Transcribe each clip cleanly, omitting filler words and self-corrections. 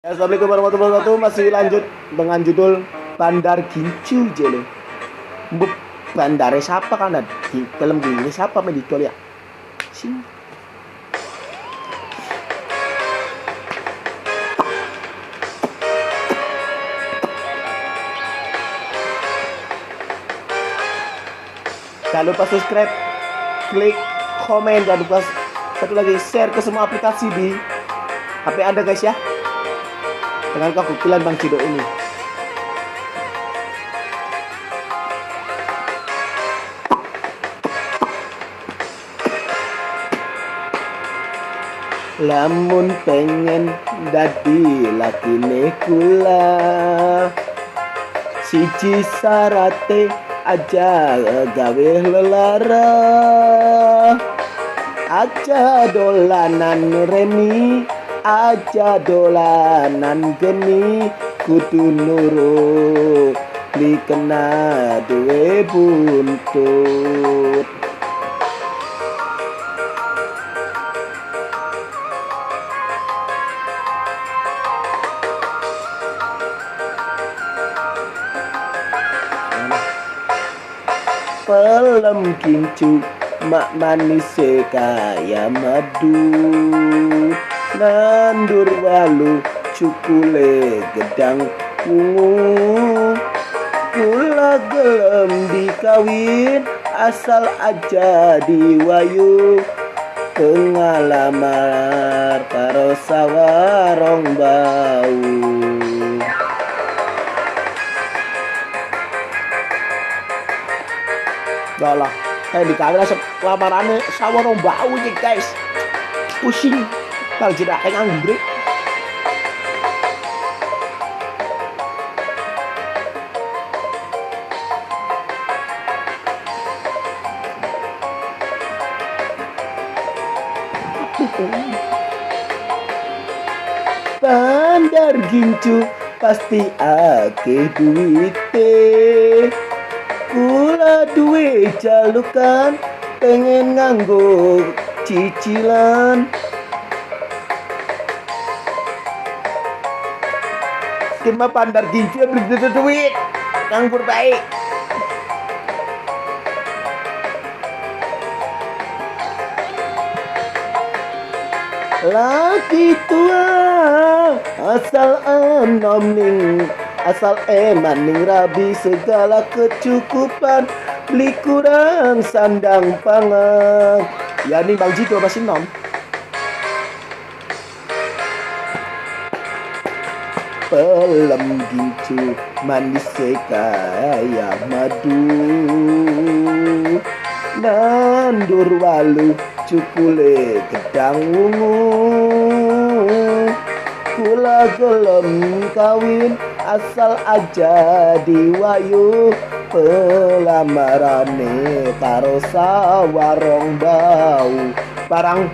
Assalamualaikum warahmatullahi wabarakatuh. Masih lanjut dengan judul Bandar Gincu Jele. Bandar siapa kan di film gini siapa meditol ya? Sing. Jangan lupa subscribe, klik komen, jangan lupa satu lagi share ke semua aplikasi di HP Anda guys ya. Dengan kegokilan Bang Cido ini. Lamun pengen dadi lakine kula, siji sarate aja gawe lelara, aja dolanan remi, aja dolanan geni, kudu nurut dikena duwe buntut. Pelem gincu mak manis kaya madu, nandur walu cukule gedang ungu, kula gelem dikawin asal aja diwayu, pengalamar karo sawarong bau. Lah, kayak di kamera lamarannya sawarong bau nih guys. Pusing, bang jira kayak nganggur. Bandar Gincu pasti ake duite, kula duwe jalukan pengen nganggo cicilan. Kema Bandar Gincu beli duit nganggur baik. Laki tua asal enom ning, asal eman ning rabi segala kecukupan, beli kurang sandang pangan. Ya nih Bang Jito masih nom. Pelem gincu manis kaya madu, nandur walu cukule gedang ungu, kula gelem kawin asal aja diwayu, pelamarane karo sawarong bau. Barang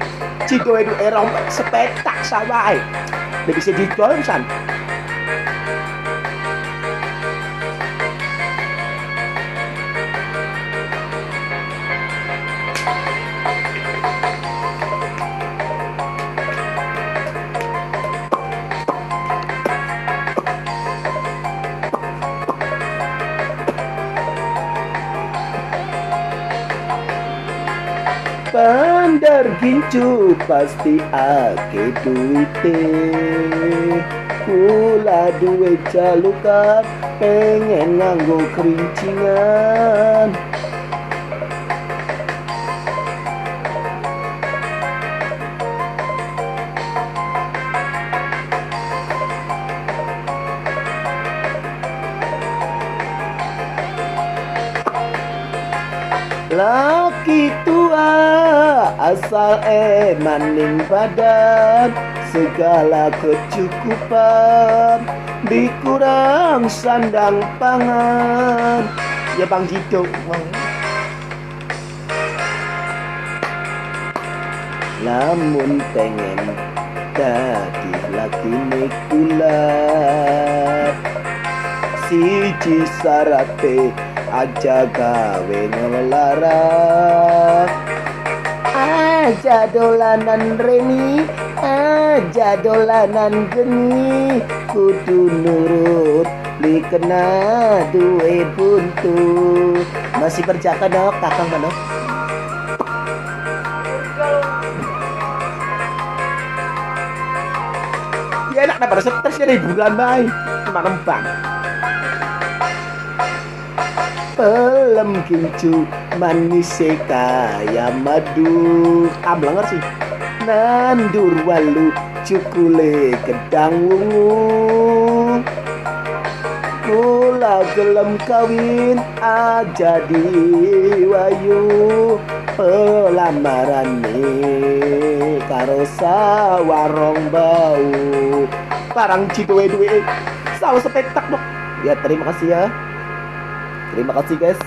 Cido itu erong sepetak sawai udah bisa dijual san. Bandar Gincu pasti ake duite, kula duwe jalukan pengen nganggo kerincingan. Laki tua asal maning badan, segala kecukupan, dikurang sandang pangan. Ya Bang Jito. Lamun pengen dadi lakine kula, siji sarate aja gawe ngelara, aja dolanan remi, aja dolanan geni kudu nurut beli kena duit buntu. Masih berjaka dok kakang mana? Ya enak daripada stres ya bulan baik cuma nembang. Pelem kincu manis kaya madu amblanger sih. Nandur walu cukule kedang wungu. Kula gelem kawin aja di wayu pelamaran nih karo sawarong bau parang ciduwe duwe saus sepetak dok. Ya terima kasih ya. Terima kasih guys.